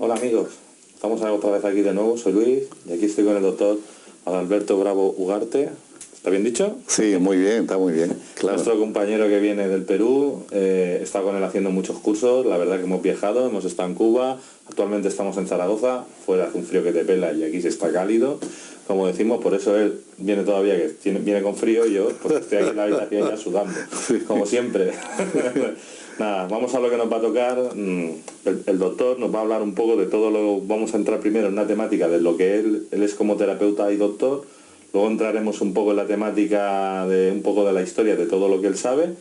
Hola amigos, estamos otra vez aquí de nuevo, soy Luis y aquí estoy con el doctor Adalberto Bravo Ugarte. ¿Está bien dicho? Sí, muy bien, está muy bien, claro. Nuestro compañero que viene del Perú, he estado con él haciendo muchos cursos, la verdad que hemos viajado, hemos estado en Cuba, actualmente estamos en Zaragoza, fuera hace un frío que te pela y aquí se está cálido, como decimos, por eso él viene todavía, viene con frío y yo pues estoy aquí en la habitación ya sudando, como siempre. Nada, vamos a lo que nos va a tocar. El doctor nos va a hablar un poco de todo lo... Vamos a entrar primero en una temática de lo que él es como terapeuta y doctor. Luego entraremos un poco en la temática de un poco de la historia de todo lo que él sabe.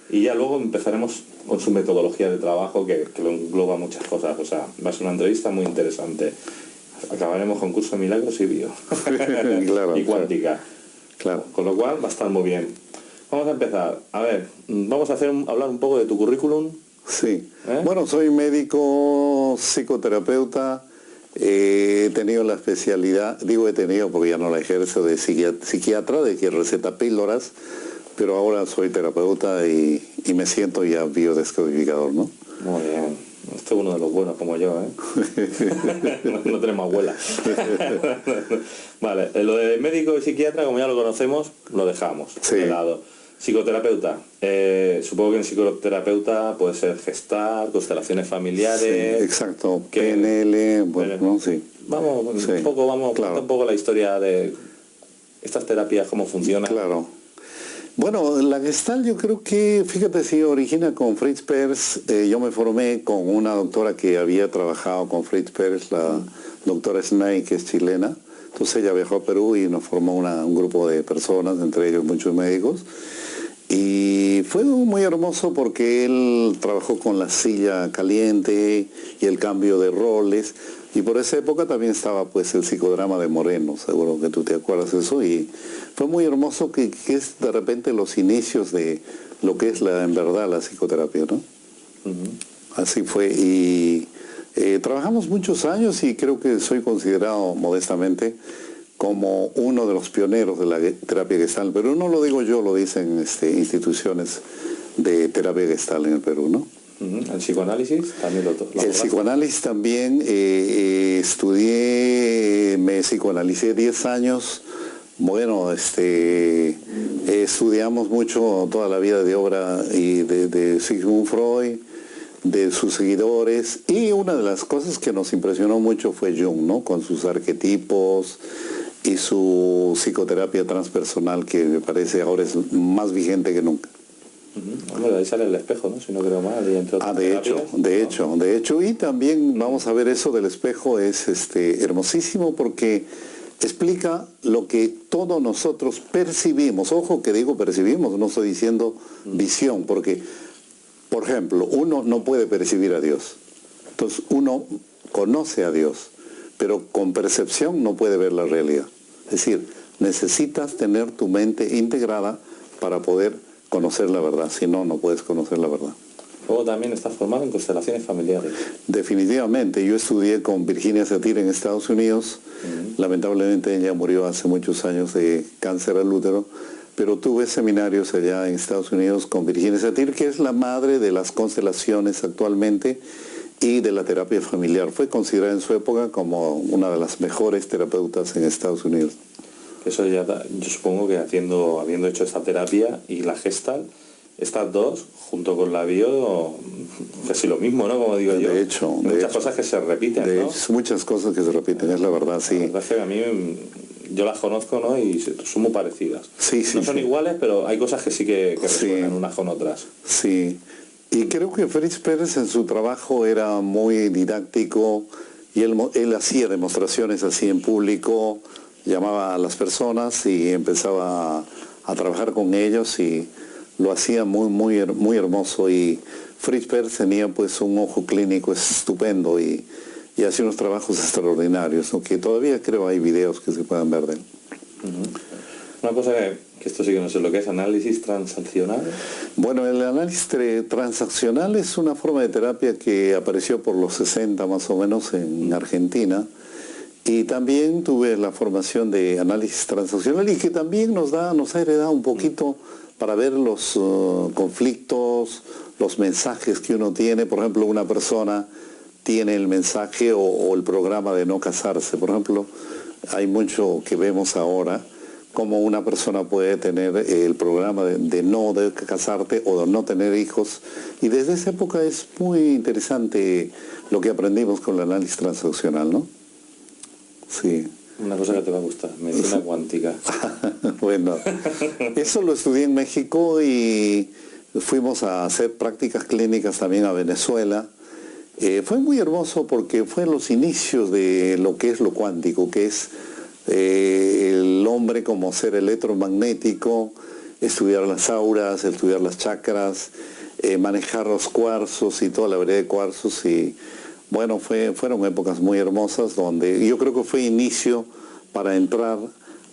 Y ya luego empezaremos con su metodología de trabajo que lo engloba muchas cosas. O sea, va a ser una entrevista muy interesante. Acabaremos con curso de milagros y bio. Claro, y cuántica. Claro. Con lo cual va a estar muy bien. Vamos a empezar. A ver, vamos a hablar un poco de tu currículum. Sí. Bueno, soy médico psicoterapeuta. He tenido la especialidad, digo he tenido porque ya no la ejerzo, de psiquiatra, de que receta píldoras, pero ahora soy terapeuta y me siento ya biodescodificador, ¿no? Muy bien. Este es uno de los buenos como yo, ¿eh? no tenemos abuela. Vale, lo de médico y psiquiatra, como ya lo conocemos, lo dejamos de lado. Psicoterapeuta. Supongo que en psicoterapeuta puede ser gestar, constelaciones familiares. Sí, exacto. PNL, bueno, no, sí. Vamos, un poco, cuenta un poco la historia de estas terapias, cómo funcionan. Claro. Bueno, la Gestalt yo creo que, fíjate, sí, origina con Fritz Perls. Yo me formé con una doctora que había trabajado con Fritz Perls, la doctora Snay, que es chilena. Entonces ella viajó a Perú y nos formó un grupo de personas, entre ellos muchos médicos. Y fue muy hermoso porque él trabajó con la silla caliente y el cambio de roles. Y por esa época también estaba pues el psicodrama de Moreno, seguro que tú te acuerdas de eso. Y fue muy hermoso que es de repente los inicios de lo que es en verdad la psicoterapia, ¿no? Así fue. Y trabajamos muchos años y creo que soy considerado modestamente como uno de los pioneros de la terapia Gestalt, pero no lo digo yo, lo dicen instituciones de terapia Gestalt en el Perú, ¿no? ¿El psicoanálisis también el psicoanálisis también, estudié, me psicoanalicé 10 años, bueno, estudiamos mucho toda la vida de obra y de Sigmund Freud, de sus seguidores, y una de las cosas que nos impresionó mucho fue Jung, ¿no? Con sus arquetipos y su psicoterapia transpersonal, que me parece ahora es más vigente que nunca. Bueno, ahí sale el espejo, ¿no? Si no creo mal. De hecho, y también vamos a ver eso del espejo, es hermosísimo porque explica lo que todos nosotros percibimos. Ojo que digo percibimos, no estoy diciendo visión, porque, por ejemplo, uno no puede percibir a Dios. Entonces uno conoce a Dios, pero con percepción no puede ver la realidad. Es decir, necesitas tener tu mente integrada para poder conocer la verdad, si no, no puedes conocer la verdad. Luego también estás formado en constelaciones familiares. Definitivamente, yo estudié con Virginia Satir en Estados Unidos, lamentablemente ella murió hace muchos años de cáncer al útero, pero tuve seminarios allá en Estados Unidos con Virginia Satir, que es la madre de las constelaciones actualmente y de la terapia familiar. Fue considerada en su época como una de las mejores terapeutas en Estados Unidos. Eso ya, yo supongo que habiendo hecho esta terapia y la Gestalt, estas dos, junto con la bio, casi lo mismo, ¿no? Como digo yo. De hecho. Muchas cosas que se repiten, ¿no? Muchas cosas que se repiten, es la verdad, sí. La verdad es que a mí, yo las conozco, ¿no? Y son muy parecidas. Sí, no son iguales, pero hay cosas que sí que resuenan unas con otras. Sí. Y creo que Fritz Perls en su trabajo era muy didáctico y él hacía demostraciones así en público, llamaba a las personas y empezaba a trabajar con ellos y lo hacía muy hermoso. Y Fritz Perls tenía pues un ojo clínico estupendo y hacía unos trabajos extraordinarios, ¿no? Que todavía creo hay videos que se puedan ver de él. Una cosa que esto sí que no sé lo que es, análisis transaccional. Bueno, el análisis transaccional es una forma de terapia que apareció por los 60 más o menos en Argentina. Y también tuve la formación de análisis transaccional y que también nos ha heredado un poquito para ver los conflictos, los mensajes que uno tiene. Por ejemplo, una persona tiene el mensaje o el programa de no casarse. Por ejemplo, hay mucho que vemos ahora, cómo una persona puede tener el programa de no de casarte o de no tener hijos. Y desde esa época es muy interesante lo que aprendimos con el análisis transaccional, ¿no? Sí. Una cosa que te va a gustar, medicina cuántica. Bueno, eso lo estudié en México y fuimos a hacer prácticas clínicas también a Venezuela. Fue muy hermoso porque fue en los inicios de lo que es lo cuántico, que es el hombre como ser electromagnético, estudiar las auras, estudiar las chakras, manejar los cuarzos y toda la variedad de cuarzos. Y bueno, fueron épocas muy hermosas donde yo creo que fue inicio para entrar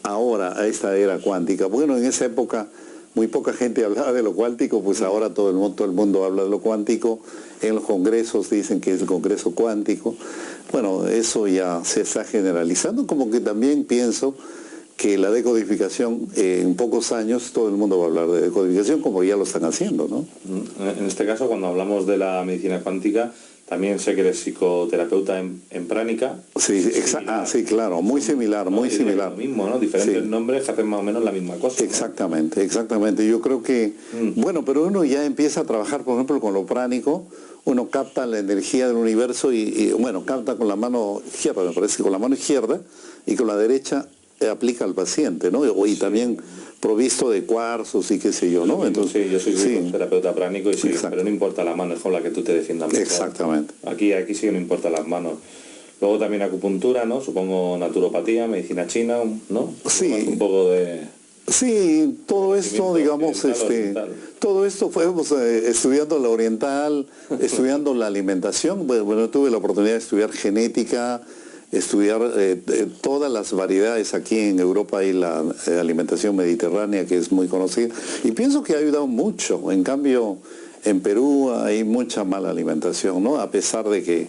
ahora a esta era cuántica. Bueno, en esa época muy poca gente hablaba de lo cuántico, pues ahora todo el mundo habla de lo cuántico. En los congresos dicen que es el congreso cuántico. Bueno, eso ya se está generalizando, como que también pienso que la decodificación, en pocos años todo el mundo va a hablar de decodificación, como ya lo están haciendo, ¿no? En este caso, cuando hablamos de la medicina cuántica, también sé que eres psicoterapeuta en pránica. Sí, sí, claro, muy similar, muy similar. Lo mismo, ¿no? Diferentes nombres que hacen más o menos la misma cosa. Exactamente, ¿no? Exactamente. Yo creo que, bueno, pero uno ya empieza a trabajar, por ejemplo, con lo pránico, uno capta la energía del universo y bueno, capta con la mano izquierda, me parece, con la mano izquierda y con la derecha aplica al paciente, ¿no? Y también provisto de cuarzos y qué sé yo, ¿no? Entonces, sí, yo soy terapeuta pránico y sí, exacto, pero no importa la mano, es con la que tú te defiendas mejor. Exactamente. Aquí sí que no importa las manos. Luego también acupuntura, ¿no? Supongo naturopatía, medicina china, ¿no? Sí. Un poco de... Sí, todo esto, digamos, todo esto fuimos estudiando la oriental, estudiando la alimentación. Bueno, tuve la oportunidad de estudiar genética, estudiar todas las variedades. Aquí en Europa hay la alimentación mediterránea, que es muy conocida, y pienso que ha ayudado mucho. En cambio, en Perú hay mucha mala alimentación, ¿no? A pesar de que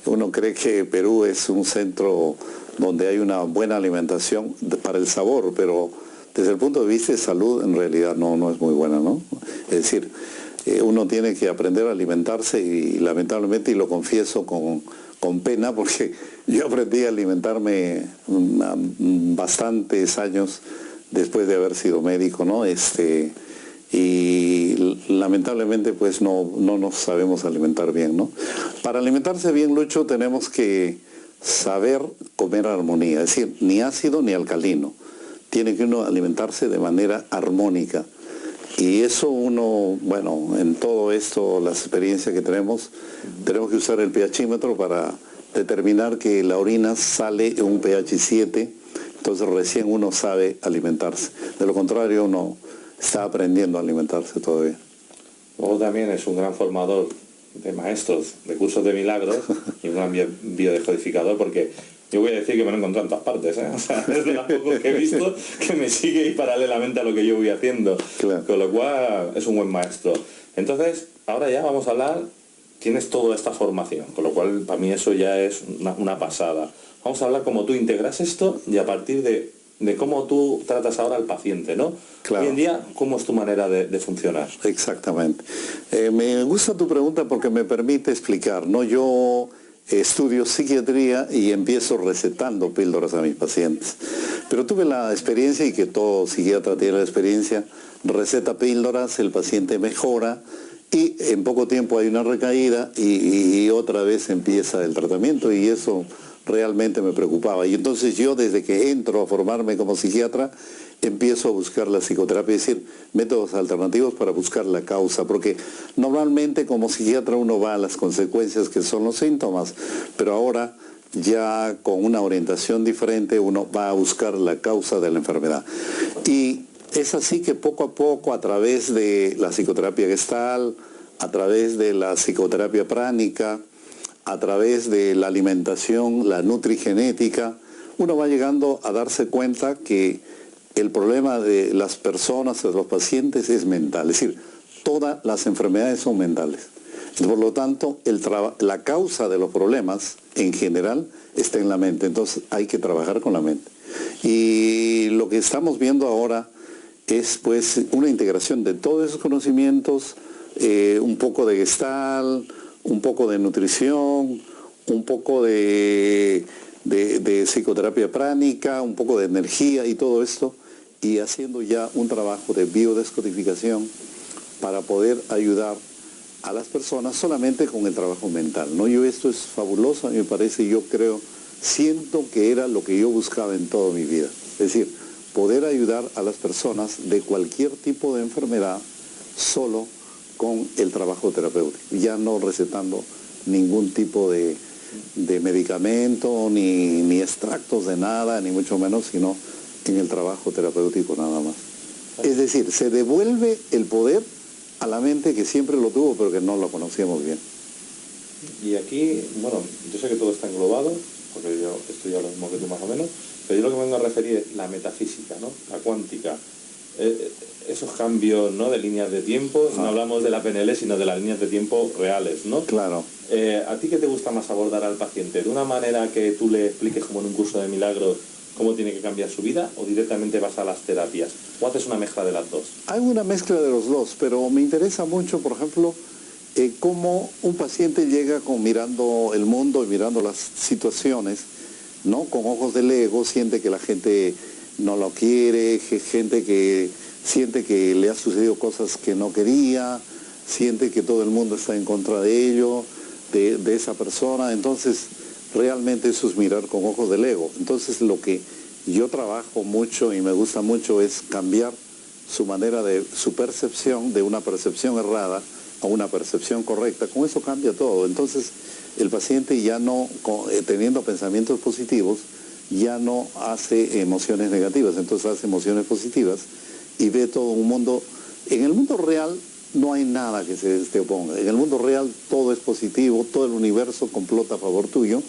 uno cree que Perú es un centro donde hay una buena alimentación para el sabor, pero desde el punto de vista de salud, en realidad no es muy buena, ¿no? Es decir, uno tiene que aprender a alimentarse y lamentablemente, y lo confieso con pena, porque yo aprendí a alimentarme bastantes años después de haber sido médico, ¿no? Y lamentablemente pues no nos sabemos alimentar bien, ¿no? Para alimentarse bien, Lucho, tenemos que saber comer armonía, es decir, ni ácido ni alcalino. Tiene que uno alimentarse de manera armónica. Y eso uno, bueno, en todo esto, las experiencias que tenemos que usar el pHímetro para determinar que la orina sale en un pH 7, entonces recién uno sabe alimentarse. De lo contrario, uno está aprendiendo a alimentarse todavía. Luego también es un gran formador de maestros de cursos de milagros y un gran biodescodificador, porque yo voy a decir que me lo he encontrado en todas partes, ¿eh? O sea, es de las pocos que he visto que me sigue y paralelamente a lo que yo voy haciendo. Claro. Con lo cual es un buen maestro. Entonces, ahora ya vamos a hablar, tienes toda esta formación, con lo cual para mí eso ya es una pasada. Vamos a hablar cómo tú integras esto y a partir de cómo tú tratas ahora al paciente, ¿no? Claro. Hoy en día, ¿cómo es tu manera de funcionar? Exactamente. Me gusta tu pregunta porque me permite explicar, ¿no? Yo estudio psiquiatría y empiezo recetando píldoras a mis pacientes. Pero tuve la experiencia, y que todo psiquiatra tiene la experiencia, receta píldoras, el paciente mejora y en poco tiempo hay una recaída y otra vez empieza el tratamiento, y eso realmente me preocupaba. Y entonces yo, desde que entro a formarme como psiquiatra, empiezo a buscar la psicoterapia, es decir, métodos alternativos para buscar la causa, porque normalmente como psiquiatra uno va a las consecuencias, que son los síntomas, pero ahora ya con una orientación diferente uno va a buscar la causa de la enfermedad. Y es así que poco a poco, a través de la psicoterapia gestal, a través de la psicoterapia pránica, a través de la alimentación, la nutrigenética, uno va llegando a darse cuenta que el problema de las personas, de los pacientes, es mental. Es decir, todas las enfermedades son mentales. Por lo tanto, la causa de los problemas, en general, está en la mente. Entonces, hay que trabajar con la mente. Y lo que estamos viendo ahora es, pues, una integración de todos esos conocimientos, un poco de gestal, un poco de nutrición, un poco de psicoterapia pránica, un poco de energía y todo esto, y haciendo ya un trabajo de biodescodificación para poder ayudar a las personas solamente con el trabajo mental, ¿no? Esto es fabuloso, a mí me parece, yo creo, siento que era lo que yo buscaba en toda mi vida. Es decir, poder ayudar a las personas de cualquier tipo de enfermedad solo con el trabajo terapéutico, ya no recetando ningún tipo de medicamento, ni extractos de nada, ni mucho menos, sino en el trabajo terapéutico nada más. Es decir, se devuelve el poder a la mente que siempre lo tuvo, pero que no lo conocíamos bien. Y aquí, bueno, yo sé que todo está englobado, porque yo estudio lo mismo que tú más o menos, pero yo lo que me vengo a referir es la metafísica, ¿no? La cuántica. Esos cambios, ¿no?, de líneas de tiempo, no hablamos de la PNL, sino de las líneas de tiempo reales, ¿no? Claro. ¿A ti qué te gusta más abordar al paciente? ¿De una manera que tú le expliques como en un curso de milagros cómo tiene que cambiar su vida, o directamente vas a las terapias? ¿O haces una mezcla de las dos? Hay una mezcla de los dos, pero me interesa mucho, por ejemplo, cómo un paciente llega mirando el mundo y mirando las situaciones, ¿no?, con ojos del ego, siente que la gente no lo quiere, gente que siente que le ha sucedido cosas que no quería, siente que todo el mundo está en contra de ello, de esa persona. Entonces realmente eso es mirar con ojos del ego. Entonces lo que yo trabajo mucho y me gusta mucho es cambiar su manera su percepción de una percepción errada a una percepción correcta. Con eso cambia todo. Entonces el paciente ya no, teniendo pensamientos positivos, ya no hace emociones negativas, entonces hace emociones positivas y ve todo un mundo. En el mundo real no hay nada que se oponga. En el mundo real todo es positivo, todo el universo complota a favor tuyo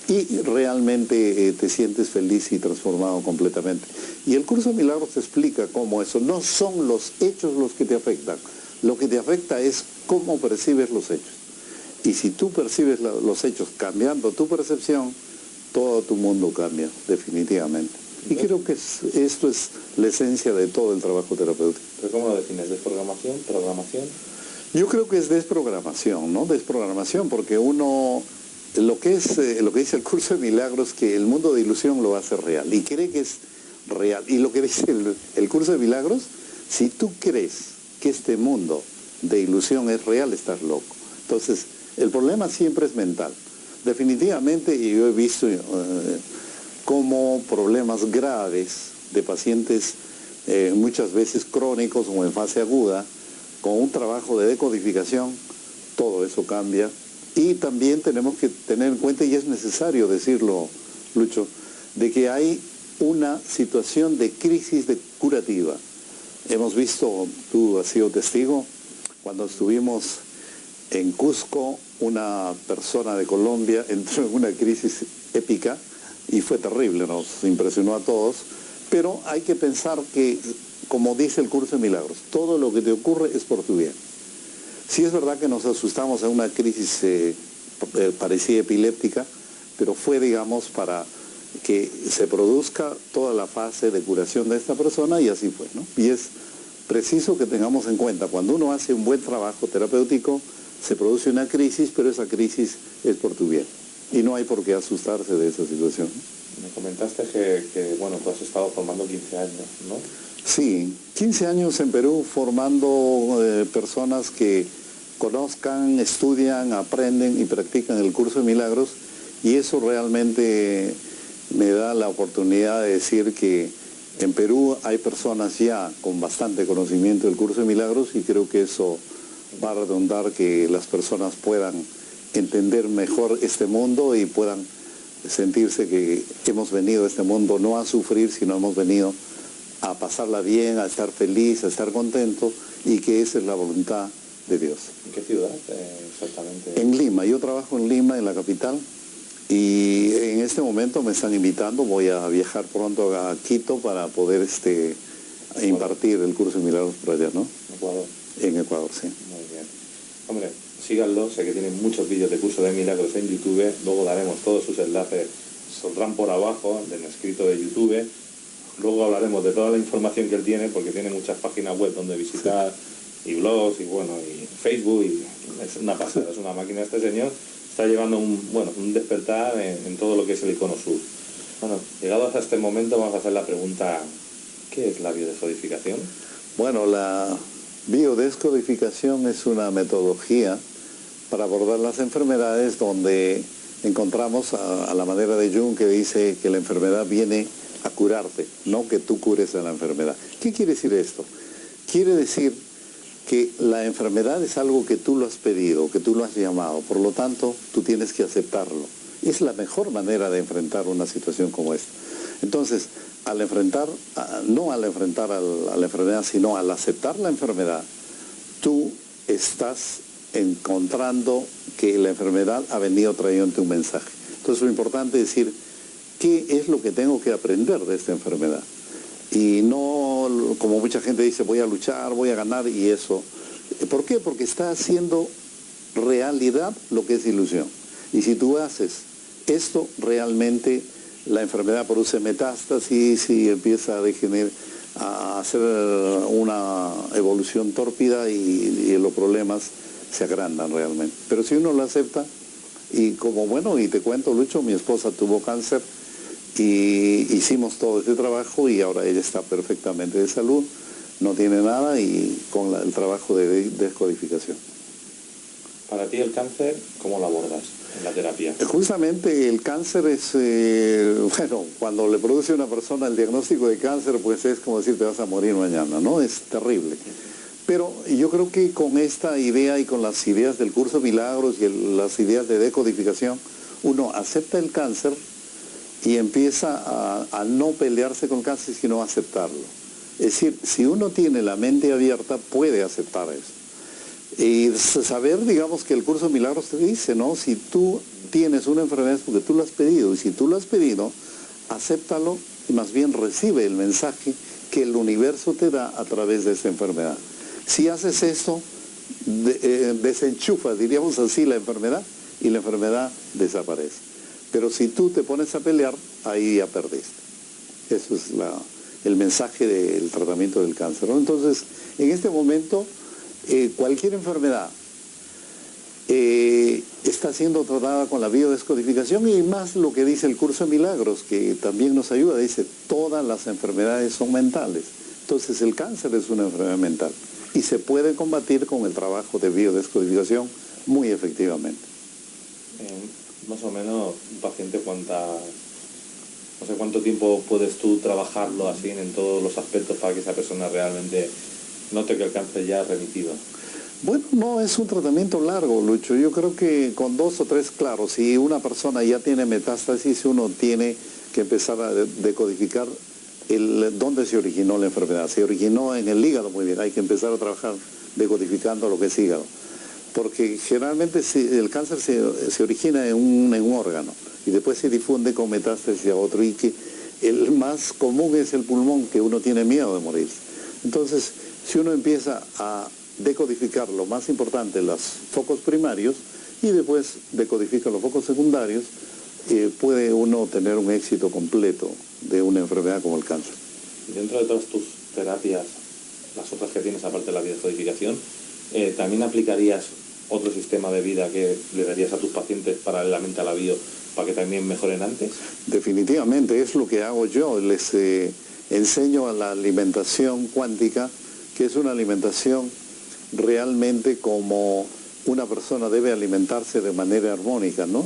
y realmente te sientes feliz y transformado completamente. Y el curso de milagros te explica cómo eso. No son los hechos los que te afectan. Lo que te afecta es cómo percibes los hechos. Y si tú percibes los hechos cambiando tu percepción, todo tu mundo cambia, definitivamente. Y creo que esto es la esencia de todo el trabajo terapéutico. ¿Pero cómo lo defines? ¿Desprogramación? ¿Programación? Yo creo que es desprogramación, ¿no? Desprogramación, porque uno, lo que dice el curso de milagros, que el mundo de ilusión lo hace real y cree que es real. Y lo que dice el curso de milagros, si tú crees que este mundo de ilusión es real, estás loco. Entonces, el problema siempre es mental. Definitivamente, y yo he visto como problemas graves de pacientes muchas veces crónicos o en fase aguda, con un trabajo de decodificación, todo eso cambia. Y también tenemos que tener en cuenta, y es necesario decirlo, Lucho, de que hay una situación de crisis curativa. Hemos visto, tú has sido testigo, cuando estuvimos en Cusco, una persona de Colombia entró en una crisis épica y fue terrible, nos impresionó a todos, pero hay que pensar que, como dice el curso de milagros, todo lo que te ocurre es por tu bien. Sí es verdad que nos asustamos en una crisis parecida epiléptica, pero fue, digamos, para que se produzca toda la fase de curación de esta persona, y así fue, ¿no? Y es preciso que tengamos en cuenta, cuando uno hace un buen trabajo terapéutico, se produce una crisis, pero esa crisis es por tu bien. Y no hay por qué asustarse de esa situación. Me comentaste que bueno, tú has estado formando 15 años, ¿no? Sí, 15 años en Perú formando personas que conozcan, estudian, aprenden y practican el curso de milagros, y eso realmente me da la oportunidad de decir que en Perú hay personas ya con bastante conocimiento del curso de milagros, y creo que eso va a redundar que las personas puedan entender mejor este mundo y puedan sentirse que hemos venido a este mundo no a sufrir, sino hemos venido a pasarla bien, a estar feliz, a estar contento, y que esa es la voluntad de Dios. ¿En qué ciudad exactamente? En Lima, yo trabajo en Lima, en la capital, y en este momento me están invitando, voy a viajar pronto a Quito para poder impartir el curso de milagros por allá, ¿no? Ecuador. En Ecuador, sí. Muy bien. Hombre, síganlo, sé que tienen muchos vídeos de curso de milagros en YouTube, luego daremos todos sus enlaces, saldrán por abajo, en escrito de YouTube, luego hablaremos de toda la información que él tiene, porque tiene muchas páginas web donde visitar, y blogs, y bueno, y Facebook, y es una pasada, es una máquina este señor, está llevando un despertar en todo lo que es el Icono Sur. Bueno, llegados a este momento vamos a hacer la pregunta, ¿qué es la biodescodificación? Bueno, la biodescodificación es una metodología para abordar las enfermedades donde encontramos a la manera de Jung, que dice que la enfermedad viene a curarte, no que tú cures a la enfermedad. ¿Qué quiere decir esto? Quiere decir que la enfermedad es algo que tú lo has pedido, que tú lo has llamado, por lo tanto tú tienes que aceptarlo. Es la mejor manera de enfrentar una situación como esta. Entonces, al enfrentar, no al enfrentar a la enfermedad, sino al aceptar la enfermedad, tú estás encontrando que la enfermedad ha venido trayéndote un mensaje. Entonces lo importante es decir, ¿qué es lo que tengo que aprender de esta enfermedad? Y no, como mucha gente dice, voy a luchar, voy a ganar y eso. ¿Por qué? Porque está haciendo realidad lo que es ilusión. Y si tú haces esto, realmente la enfermedad produce metástasis y empieza a degenerar, a hacer una evolución tórpida y los problemas se agrandan realmente. Pero si uno lo acepta, y y te cuento, Lucho, mi esposa tuvo cáncer y hicimos todo este trabajo y ahora ella está perfectamente de salud, no tiene nada y con el trabajo de descodificación. Para ti el cáncer, ¿cómo lo abordas en la terapia? Justamente el cáncer es, cuando le produce a una persona el diagnóstico de cáncer, pues es como decir te vas a morir mañana, ¿no? Es terrible. Pero yo creo que con esta idea y con las ideas del curso Milagros y las ideas de decodificación, uno acepta el cáncer y empieza a no pelearse con el cáncer, sino a aceptarlo. Es decir, si uno tiene la mente abierta, puede aceptar eso. Y saber, digamos, que el curso Milagros te dice, ¿no? Si tú tienes una enfermedad es porque tú lo has pedido, y si tú lo has pedido, acéptalo y más bien recibe el mensaje que el universo te da a través de esa enfermedad. Si haces esto, desenchufas, diríamos así, la enfermedad y la enfermedad desaparece. Pero si tú te pones a pelear, ahí ya perdiste. Eso es el mensaje del tratamiento del cáncer, ¿no? Entonces, en este momento, cualquier enfermedad está siendo tratada con la biodescodificación y más lo que dice el curso de Milagros, que también nos ayuda, dice, todas las enfermedades son mentales. Entonces el cáncer es una enfermedad mental y se puede combatir con el trabajo de biodescodificación muy efectivamente. Más o menos un paciente no sé cuánto tiempo puedes tú trabajarlo así en todos los aspectos para que esa persona realmente note que el cáncer ya ha remitido. Bueno, no es un tratamiento largo, Lucho. Yo creo que con 2 o 3, claro, si una persona ya tiene metástasis, uno tiene que empezar a decodificar dónde se originó la enfermedad. Se originó en el hígado, muy bien, hay que empezar a trabajar decodificando lo que es hígado. Porque generalmente el cáncer se origina en un órgano y después se difunde con metástasis a otro, y que el más común es el pulmón, que uno tiene miedo de morir. Entonces, si uno empieza a decodificar lo más importante, los focos primarios, y después decodifica los focos secundarios, puede uno tener un éxito completo de una enfermedad como el cáncer. Dentro de todas tus terapias, las otras que tienes aparte de la biodescodificación, ¿también aplicarías otro sistema de vida que le darías a tus pacientes paralelamente a la bio para que también mejoren antes? Definitivamente, es lo que hago yo. Les enseño a la alimentación cuántica, que es una alimentación realmente como una persona debe alimentarse de manera armónica, ¿no?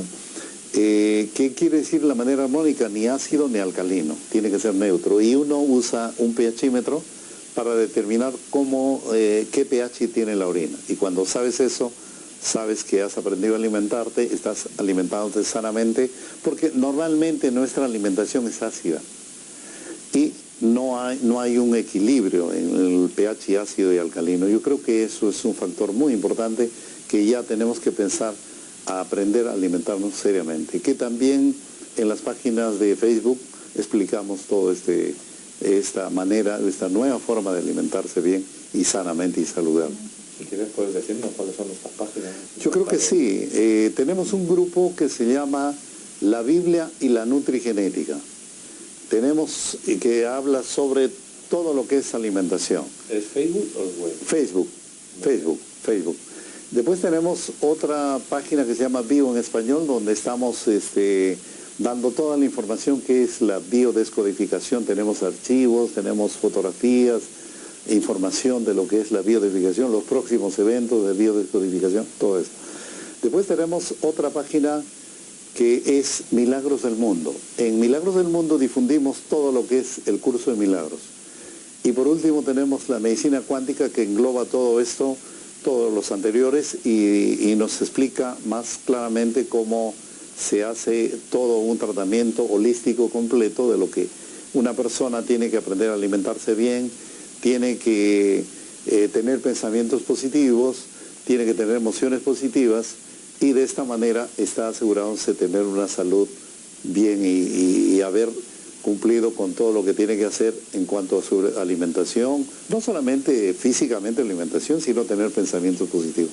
¿Qué quiere decir la manera armónica? Ni ácido ni alcalino, tiene que ser neutro. Y uno usa un pHímetro para determinar qué pH tiene la orina. Y cuando sabes eso, sabes que has aprendido a alimentarte, estás alimentándote sanamente, porque normalmente nuestra alimentación es ácida. Y no hay un equilibrio en el pH ácido y alcalino. Yo creo que eso es un factor muy importante que ya tenemos que pensar a aprender a alimentarnos seriamente. Que también en las páginas de Facebook explicamos todo esta nueva forma de alimentarse bien y sanamente y saludable. Si quieres puedes decirnos cuáles son nuestras páginas. Yo creo que sí. Tenemos un grupo que se llama La Biblia y la Nutrigenética. Tenemos que habla sobre todo lo que es alimentación. ¿Es Facebook o es web? Facebook. Después tenemos otra página que se llama Bio en Español, donde estamos dando toda la información que es la biodescodificación. Tenemos archivos, tenemos fotografías, información de lo que es la biodescodificación, los próximos eventos de biodescodificación, todo eso. Después tenemos otra página que es Milagros del Mundo. En Milagros del Mundo difundimos todo lo que es el curso de milagros. Y por último tenemos la medicina cuántica, que engloba todo esto, todos los anteriores, y nos explica más claramente cómo se hace todo un tratamiento holístico completo de lo que una persona tiene que aprender a alimentarse bien, tiene que tener pensamientos positivos, tiene que tener emociones positivas, y de esta manera está asegurándose tener una salud bien y haber cumplido con todo lo que tiene que hacer en cuanto a su alimentación, no solamente físicamente alimentación, sino tener pensamientos positivos.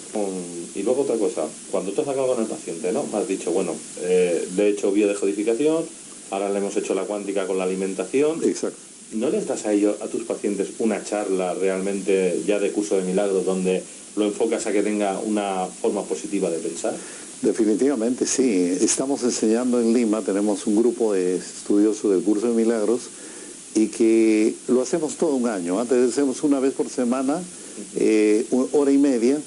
Y luego otra cosa, cuando tú has hablado con el paciente, ¿no? Has dicho, bueno, le he hecho biodescodificación, ahora le hemos hecho la cuántica con la alimentación. Exacto. ¿No les das a tus pacientes una charla realmente ya de curso de milagros donde lo enfocas a que tenga una forma positiva de pensar? Definitivamente sí. Estamos enseñando en Lima, tenemos un grupo de estudiosos del curso de milagros y que lo hacemos todo un año. Antes hacemos una vez por semana, hora y media,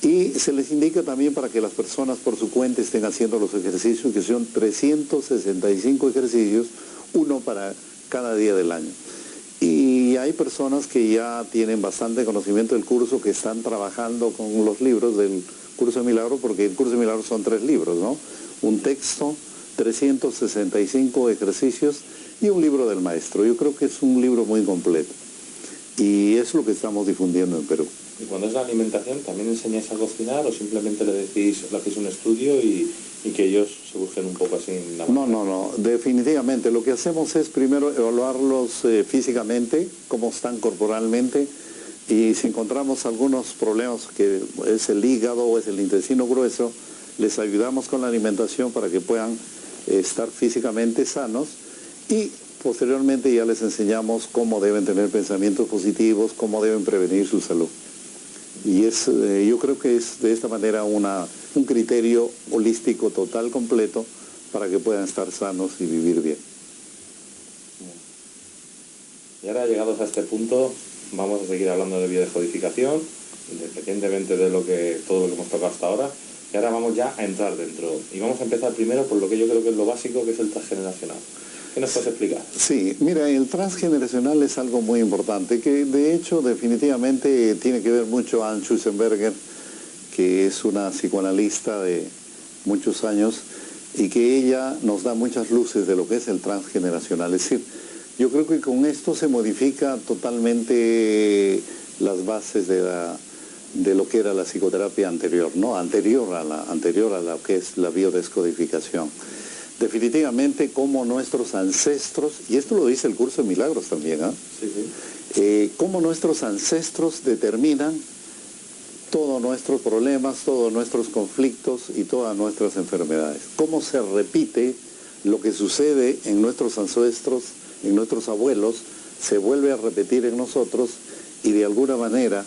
y se les indica también para que las personas por su cuenta estén haciendo los ejercicios, que son 365 ejercicios, uno para cada día del año. Y hay personas que ya tienen bastante conocimiento del curso, que están trabajando con los libros del curso de milagros, porque el curso de milagros son 3 libros, ¿no? Un texto, 365 ejercicios y un libro del maestro. Yo creo que es un libro muy completo y es lo que estamos difundiendo en Perú. ¿Y cuando es la alimentación, también enseñáis a cocinar o simplemente le hacéis un estudio y que ellos se busquen un poco así en la... No, definitivamente. Lo que hacemos es primero evaluarlos físicamente, cómo están corporalmente, y si encontramos algunos problemas, que es el hígado o es el intestino grueso, les ayudamos con la alimentación para que puedan estar físicamente sanos, y posteriormente ya les enseñamos cómo deben tener pensamientos positivos, cómo deben prevenir su salud. Y yo creo que es de esta manera un criterio holístico total, completo, para que puedan estar sanos y vivir bien. Y ahora, llegados a este punto, vamos a seguir hablando de biodescodificación, independientemente de todo lo que hemos tocado hasta ahora. Y ahora vamos ya a entrar dentro. Y vamos a empezar primero por lo que yo creo que es lo básico, que es el transgeneracional. ¿Qué nos puedes explicar? Sí, mira, el transgeneracional es algo muy importante, que de hecho definitivamente tiene que ver mucho a Anne Schussenberger, que es una psicoanalista de muchos años, y que ella nos da muchas luces de lo que es el transgeneracional. Es decir, yo creo que con esto se modifica totalmente las bases de lo que era la psicoterapia anterior, ¿no? Anterior a lo que es la biodescodificación. Definitivamente como nuestros ancestros, y esto lo dice el curso de milagros también, ¿eh? Sí. Cómo nuestros ancestros determinan todos nuestros problemas, todos nuestros conflictos y todas nuestras enfermedades. Cómo se repite lo que sucede en nuestros ancestros, en nuestros abuelos, se vuelve a repetir en nosotros, y de alguna manera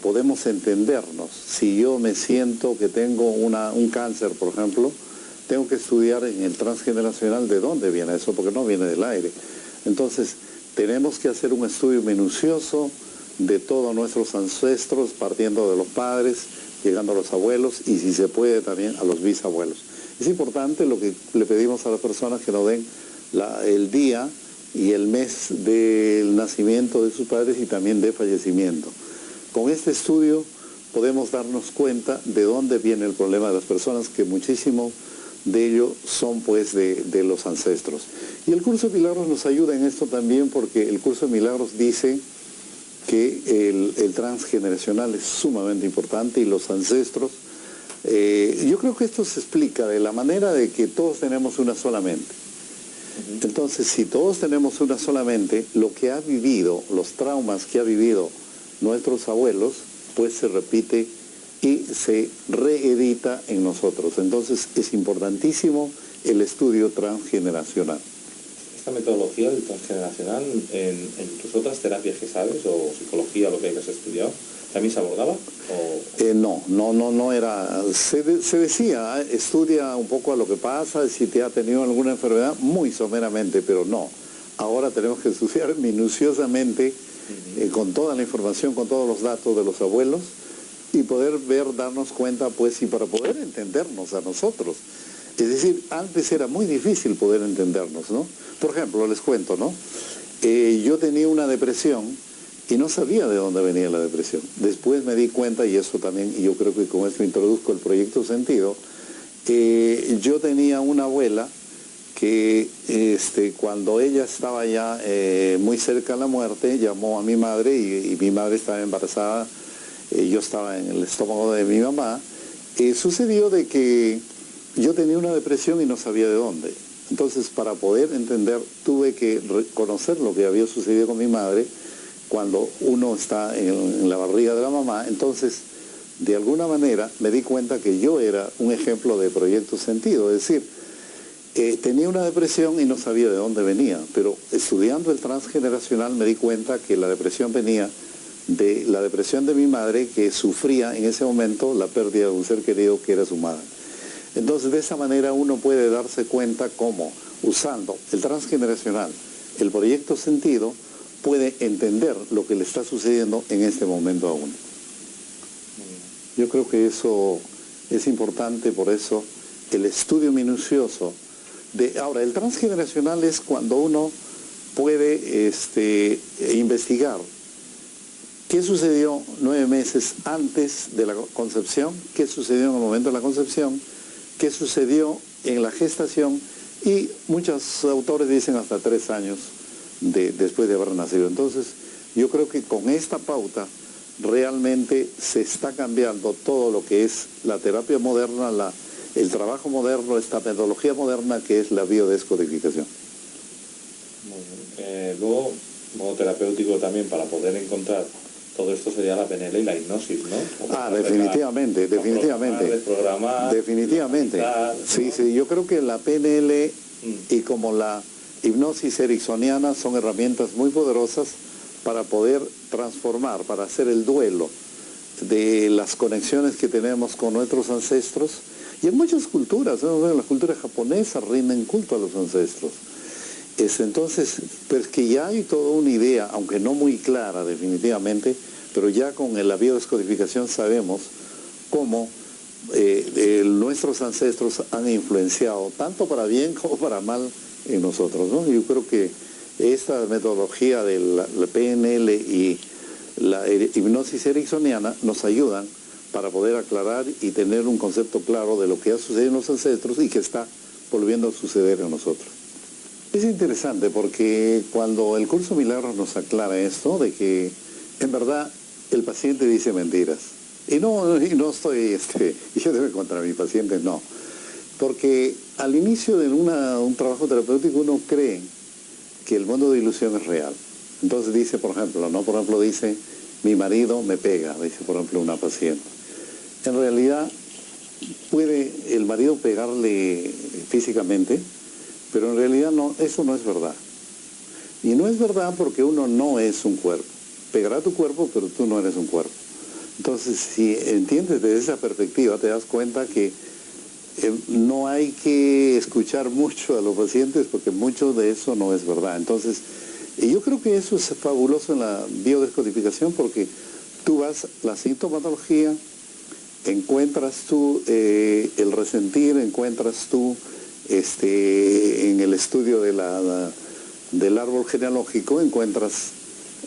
podemos entendernos. Si yo me siento que tengo un cáncer, por ejemplo, tengo que estudiar en el transgeneracional de dónde viene eso, porque no viene del aire. Entonces, tenemos que hacer un estudio minucioso de todos nuestros ancestros, partiendo de los padres, llegando a los abuelos, y si se puede también a los bisabuelos. Es importante lo que le pedimos a las personas, que nos den el día y el mes del nacimiento de sus padres y también de fallecimiento. Con este estudio podemos darnos cuenta de dónde viene el problema de las personas, que muchísimo de ello son pues de los ancestros. Y el curso de milagros nos ayuda en esto también, porque el curso de milagros dice que el transgeneracional es sumamente importante, y los ancestros, yo creo que esto se explica de la manera de que todos tenemos una sola mente. Entonces, si todos tenemos una sola mente, lo que ha vivido, los traumas que ha vivido nuestros abuelos, pues se repite y se reedita en nosotros. Entonces es importantísimo el estudio transgeneracional. Esta metodología del transgeneracional, en tus otras terapias que sabes, o psicología, lo que hayas estudiado, ¿También se abordaba? No era. Se decía, estudia un poco a lo que pasa, si te ha tenido alguna enfermedad, muy someramente, pero no. Ahora tenemos que estudiar minuciosamente, con toda la información, con todos los datos de los abuelos, y poder darnos cuenta, pues, y para poder entendernos a nosotros. Es decir, antes era muy difícil poder entendernos, ¿no? Por ejemplo, les cuento, ¿no? Yo tenía una depresión y no sabía de dónde venía la depresión. Después me di cuenta, y eso también, y yo creo que con esto introduzco el proyecto Sentido, yo tenía una abuela que cuando ella estaba ya muy cerca de la muerte, llamó a mi madre y mi madre estaba embarazada, yo estaba en el estómago de mi mamá. Sucedió de que yo tenía una depresión y no sabía de dónde. Entonces, para poder entender, tuve que reconocer lo que había sucedido con mi madre cuando uno está en la barriga de la mamá. Entonces, de alguna manera, me di cuenta que yo era un ejemplo de proyecto Sentido. Es decir, tenía una depresión y no sabía de dónde venía, pero estudiando el transgeneracional me di cuenta que la depresión venía de la depresión de mi madre, que sufría en ese momento la pérdida de un ser querido que era su madre. Entonces, de esa manera uno puede darse cuenta cómo, usando el transgeneracional, el proyecto Sentido, puede entender lo que le está sucediendo en este momento a uno. Yo creo que eso es importante, por eso el estudio minucioso. Ahora, el transgeneracional es cuando uno puede investigar qué sucedió 9 meses antes de la concepción, qué sucedió en el momento de la concepción, qué sucedió en la gestación, y muchos autores dicen hasta 3 años después de haber nacido. Entonces, yo creo que con esta pauta realmente se está cambiando todo lo que es la terapia moderna, el trabajo moderno, esta metodología moderna que es la biodescodificación. Muy bien. Luego, modo terapéutico también, para poder encontrar todo esto, sería la PNL y la hipnosis, ¿no? Definitivamente. Definitivamente. Meditar, ¿no? Sí, yo creo que la PNL y como la hipnosis ericksoniana son herramientas muy poderosas para poder transformar, para hacer el duelo de las conexiones que tenemos con nuestros ancestros. Y en muchas culturas, ¿no? En la cultura japonesa rinden culto a los ancestros. Entonces, pues que ya hay toda una idea, aunque no muy clara definitivamente, pero ya con la biodescodificación sabemos cómo nuestros ancestros han influenciado, tanto para bien como para mal, en nosotros, ¿no? Yo creo que esta metodología de la PNL y la hipnosis ericksoniana nos ayudan para poder aclarar y tener un concepto claro de lo que ha sucedido en los ancestros y que está volviendo a suceder en nosotros. Es interesante porque cuando el curso Milagros nos aclara esto, de que en verdad el paciente dice mentiras, y no estoy yéndome contra mi paciente, no, porque al inicio de un trabajo terapéutico uno cree que el mundo de ilusión es real. Entonces dice, por ejemplo, dice, mi marido me pega, dice por ejemplo una paciente. En realidad puede el marido pegarle físicamente, pero en realidad no, eso no es verdad. Y no es verdad porque uno no es un cuerpo. Pegará tu cuerpo, pero tú no eres un cuerpo. Entonces, si entiendes desde esa perspectiva, te das cuenta que no hay que escuchar mucho a los pacientes porque mucho de eso no es verdad. Entonces, yo creo que eso es fabuloso en la biodescodificación porque tú vas la sintomatología, encuentras tú el resentir, encuentras tú en el estudio del árbol genealógico, encuentras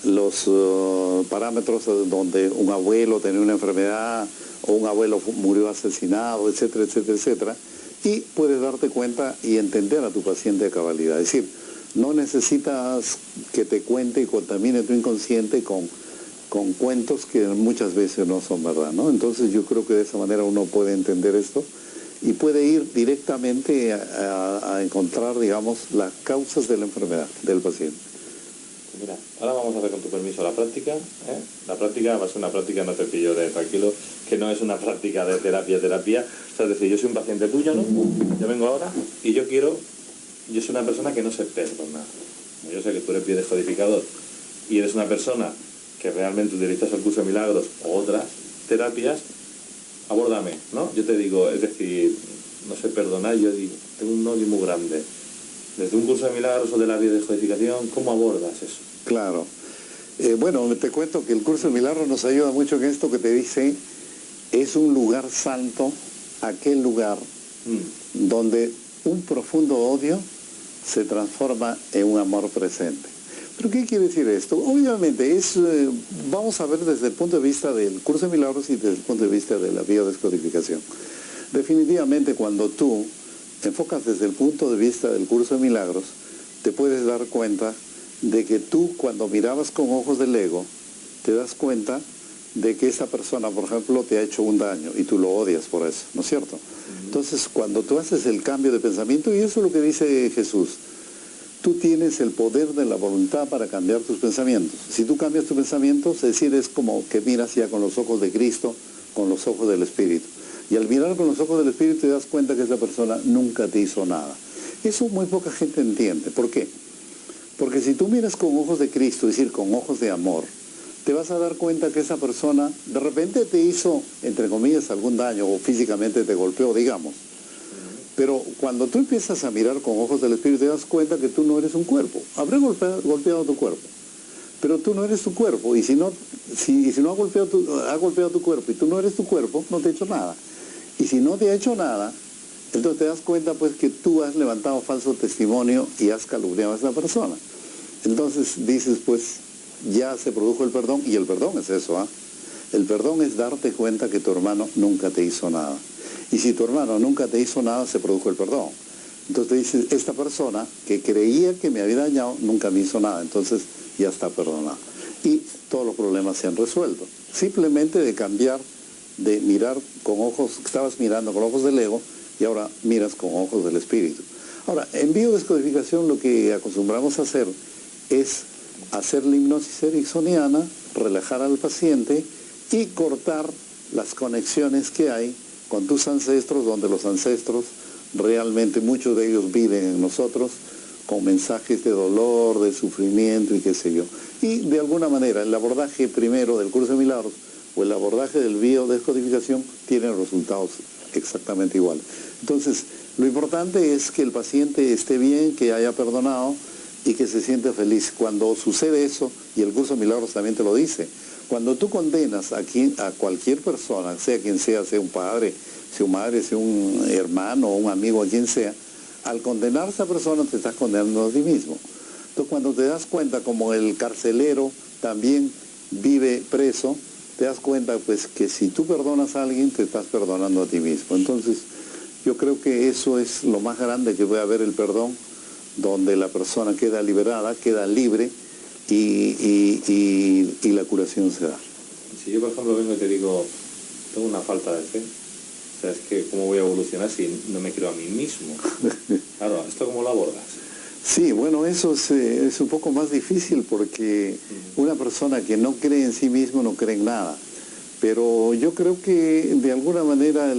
los parámetros donde un abuelo tenía una enfermedad o un abuelo murió asesinado, etcétera, etcétera, etcétera, y puedes darte cuenta y entender a tu paciente a cabalidad. Es decir, no necesitas que te cuente y contamine tu inconsciente con cuentos que muchas veces no son verdad, ¿no? Entonces yo creo que de esa manera uno puede entender esto y puede ir directamente a encontrar, digamos, las causas de la enfermedad del paciente. Mira, ahora vamos a hacer con tu permiso la práctica. La práctica va a ser una práctica, no te pillo de tranquilo, que no es una práctica de terapia. O sea, es decir, yo soy un paciente tuyo, ¿no? Yo vengo ahora y yo soy una persona que no se perdona. Yo sé que tú eres biodescodificador y eres una persona que realmente utilizas el curso de milagros o otras terapias, abórdame, ¿no? Yo te digo, es decir, no sé perdonar, yo digo, tengo un odio muy grande. Desde un curso de milagros o de la biodescodificación, ¿cómo abordas eso? Claro. Bueno, te cuento que el curso de milagros nos ayuda mucho en esto que te dice, es un lugar santo, aquel lugar donde un profundo odio se transforma en un amor presente. ¿Pero qué quiere decir esto? Obviamente, vamos a ver desde el punto de vista del curso de milagros y desde el punto de vista de la biodescodificación. Definitivamente, cuando tú enfocas desde el punto de vista del curso de milagros, te puedes dar cuenta de que tú, cuando mirabas con ojos del ego, te das cuenta de que esa persona, por ejemplo, te ha hecho un daño y tú lo odias por eso, ¿no es cierto? Entonces, cuando tú haces el cambio de pensamiento, y eso es lo que dice Jesús, tú tienes el poder de la voluntad para cambiar tus pensamientos. Si tú cambias tus pensamientos, es decir, es como que miras ya con los ojos de Cristo, con los ojos del Espíritu. Y al mirar con los ojos del Espíritu te das cuenta que esa persona nunca te hizo nada. Eso muy poca gente entiende. ¿Por qué? Porque si tú miras con ojos de Cristo, es decir, con ojos de amor, te vas a dar cuenta que esa persona de repente te hizo, entre comillas, algún daño o físicamente te golpeó, digamos. Pero cuando tú empiezas a mirar con ojos del Espíritu, te das cuenta que tú no eres un cuerpo. Habré golpeado tu cuerpo, pero tú no eres tu cuerpo. Y si no ha golpeado tu cuerpo y tú no eres tu cuerpo, no te ha hecho nada. Y si no te ha hecho nada, entonces te das cuenta pues que tú has levantado falso testimonio y has calumniado a esa persona. Entonces dices pues, ya se produjo el perdón, y el perdón es eso, ¿ah? El perdón es darte cuenta que tu hermano nunca te hizo nada. Y si tu hermano nunca te hizo nada, se produjo el perdón. Entonces te dices, esta persona que creía que me había dañado, nunca me hizo nada, entonces ya está perdonado. Y todos los problemas se han resuelto. Simplemente de cambiar, de mirar con ojos, estabas mirando con ojos del ego, y ahora miras con ojos del espíritu. Ahora, en biodescodificación lo que acostumbramos a hacer es hacer la hipnosis ericksoniana, relajar al paciente y cortar las conexiones que hay con tus ancestros, donde los ancestros realmente muchos de ellos viven en nosotros con mensajes de dolor, de sufrimiento y qué sé yo. Y de alguna manera el abordaje primero del curso de milagros o el abordaje del biodescodificación tienen resultados exactamente iguales. Entonces, lo importante es que el paciente esté bien, que haya perdonado y que se siente feliz. Cuando sucede eso, y el curso de milagros también te lo dice, cuando tú condenas a cualquier persona, sea quien sea un padre, sea una madre, sea un hermano o un amigo, a quien sea, al condenar a esa persona te estás condenando a ti mismo. Entonces cuando te das cuenta, como el carcelero también vive preso, te das cuenta pues que si tú perdonas a alguien, te estás perdonando a ti mismo. Entonces yo creo que eso es lo más grande que puede haber, el perdón, donde la persona queda liberada, queda libre, y la curación se da. Si yo, por ejemplo, vengo y te digo, tengo una falta de fe, o sea, es que ¿cómo voy a evolucionar si no me creo a mí mismo? Claro, ¿esto cómo lo abordas? Sí, bueno, eso es un poco más difícil porque una persona que no cree en sí mismo no cree en nada. Pero yo creo que de alguna manera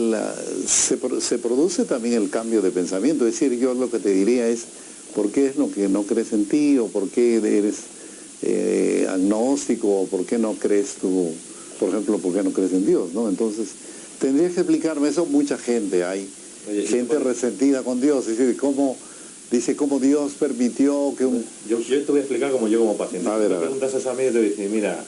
se produce también el cambio de pensamiento. Es decir, yo lo que te diría es, ¿por qué es lo que no crees en ti? ¿O por qué eres agnóstico? ¿O por qué no crees tú, por ejemplo, por qué no crees en Dios? ¿No? Entonces, tendrías que explicarme eso. Mucha gente hay, gente resentida con Dios. Es decir, ¿cómo Dios permitió que un... Yo te voy a explicar como yo como paciente. Si me preguntas eso a mí, yo te voy a decir, mira,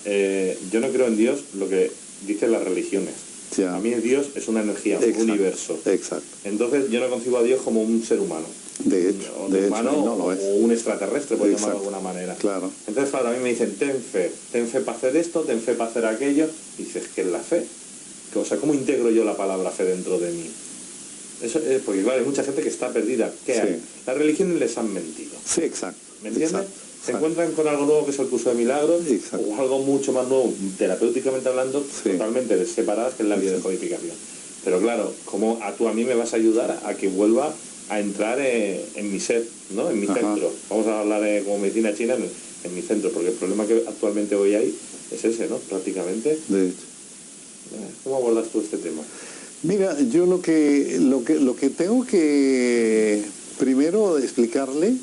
yo no creo en Dios, lo que dicen las religiones. Sí. A mí Dios es una energía, un universo. Exacto. Entonces yo no concibo a Dios como un ser humano. De hecho, o un extraterrestre, por llamarlo de alguna manera. Claro. Entonces, claro, a mí me dicen, ten fe para hacer esto, ten fe para hacer aquello. Y dices, ¿qué es la fe? O sea, ¿cómo integro yo la palabra fe dentro de mí? Eso es porque, claro, hay mucha gente que está perdida. ¿Qué hay? Las religiones les han mentido. Sí, exacto. ¿Me entiendes? Exacto. Se encuentran con algo nuevo que es el curso de milagros, exacto, o algo mucho más nuevo, terapéuticamente hablando, totalmente separadas, que es la biodescodificación. Pero claro, como tú a mí me vas a ayudar a que vuelva a entrar en mi ser, ¿no? En mi centro. Vamos a hablar como medicina china en mi centro, porque el problema que actualmente hoy hay es ese, ¿no? Prácticamente. De hecho. ¿Cómo abordas tú este tema? Mira, yo lo que tengo que primero explicarle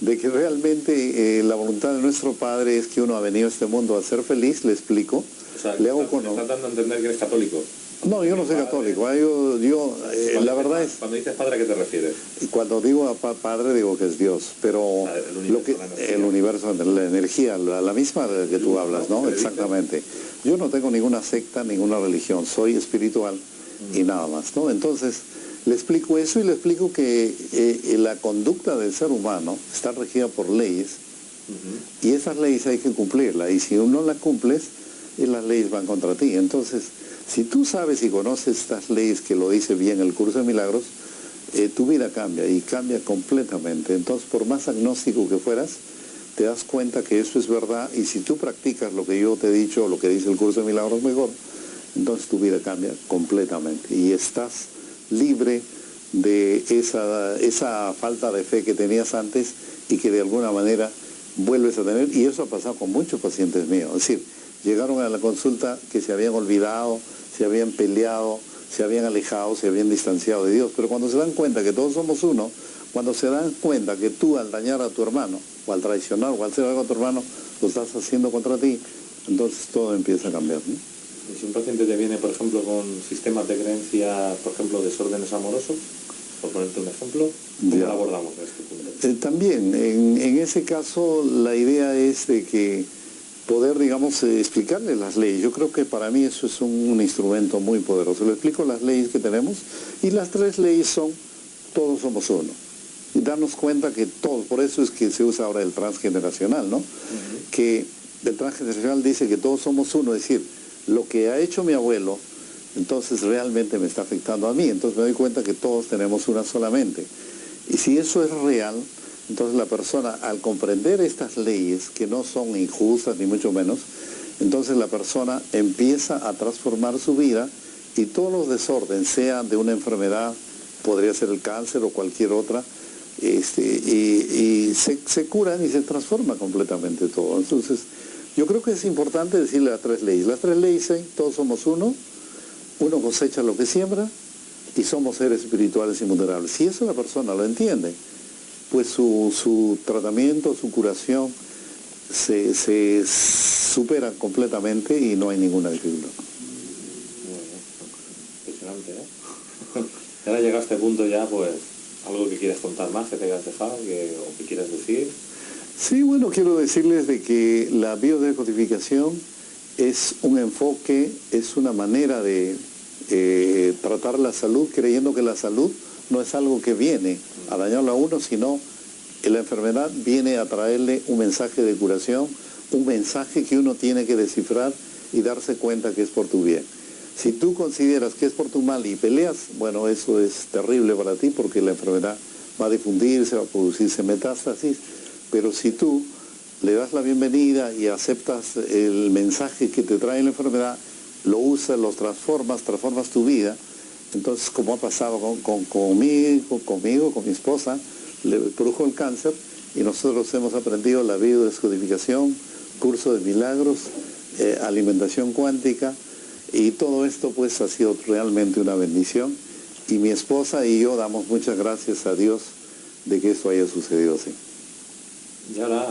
de que realmente la voluntad de nuestro Padre es que uno ha venido a este mundo a ser feliz, le explico. O sea, le hago estás tratando de entender que eres católico. No, yo no soy católico. La verdad es... Cuando dices padre, ¿a qué te refieres? Cuando digo padre, digo que es Dios, pero o sea, el universo, la energía, la misma que tú hablas, ¿no? Exactamente. Yo no tengo ninguna secta, ninguna religión, soy espiritual y nada más, ¿no? Entonces, le explico eso y le explico que la conducta del ser humano está regida por leyes y esas leyes hay que cumplirlas, y si no las cumples, las leyes van contra ti. Entonces, si tú sabes y conoces estas leyes, que lo dice bien el curso de milagros, tu vida cambia y cambia completamente. Entonces, por más agnóstico que fueras, te das cuenta que eso es verdad, y si tú practicas lo que yo te he dicho, o lo que dice el curso de milagros mejor, entonces tu vida cambia completamente y estás libre de esa falta de fe que tenías antes y que de alguna manera vuelves a tener. Y eso ha pasado con muchos pacientes míos. Es decir, llegaron a la consulta que se habían olvidado, se habían peleado, se habían alejado, se habían distanciado de Dios, pero cuando se dan cuenta que todos somos uno, cuando se dan cuenta que tú, al dañar a tu hermano, o al traicionar, o al hacer algo a tu hermano, lo estás haciendo contra ti, entonces todo empieza a cambiar, ¿no? Y si un paciente te viene, por ejemplo, con sistemas de creencia, por ejemplo, desórdenes amorosos, por ponerte un ejemplo, ¿cómo lo abordamos en este punto? También, en ese caso, la idea es de que poder, digamos, explicarle las leyes. Yo creo que para mí eso es un instrumento muy poderoso. Le explico las leyes que tenemos, y las 3 leyes son: todos somos uno. Y darnos cuenta que todos, por eso es que se usa ahora el transgeneracional, ¿no? Que el transgeneracional dice que todos somos uno, es decir, lo que ha hecho mi abuelo, entonces realmente me está afectando a mí. Entonces me doy cuenta que todos tenemos una solamente. Y si eso es real, entonces la persona, al comprender estas leyes, que no son injustas ni mucho menos, entonces la persona empieza a transformar su vida, y todos los desórdenes, sea de una enfermedad, podría ser el cáncer o cualquier otra, y se curan y se transforma completamente todo. Entonces, yo creo que es importante decirle las 3 leyes. Las 3 leyes dicen: todos somos uno cosecha lo que siembra, y somos seres espirituales invulnerables. Si eso la persona lo entiende, pues su tratamiento, su curación se supera completamente y no hay ninguna dificultad. Impresionante, ¿eh? Y ahora llega a este punto ya, pues, algo que quieres contar más, que te hayas dejado, o que quieras decir. Sí, bueno, quiero decirles de que la biodescodificación es un enfoque, es una manera de tratar la salud, creyendo que la salud no es algo que viene a dañarlo a uno, sino que la enfermedad viene a traerle un mensaje de curación, un mensaje que uno tiene que descifrar y darse cuenta que es por tu bien. Si tú consideras que es por tu mal y peleas, bueno, eso es terrible para ti, porque la enfermedad va a difundirse, va a producirse metástasis. Pero si tú le das la bienvenida y aceptas el mensaje que te trae la enfermedad, lo usas, lo transformas tu vida, entonces, como ha pasado conmigo, con mi esposa, le produjo el cáncer, y nosotros hemos aprendido la biodescodificación, curso de milagros, alimentación cuántica, y todo esto pues ha sido realmente una bendición, y mi esposa y yo damos muchas gracias a Dios de que esto haya sucedido así. Y ahora,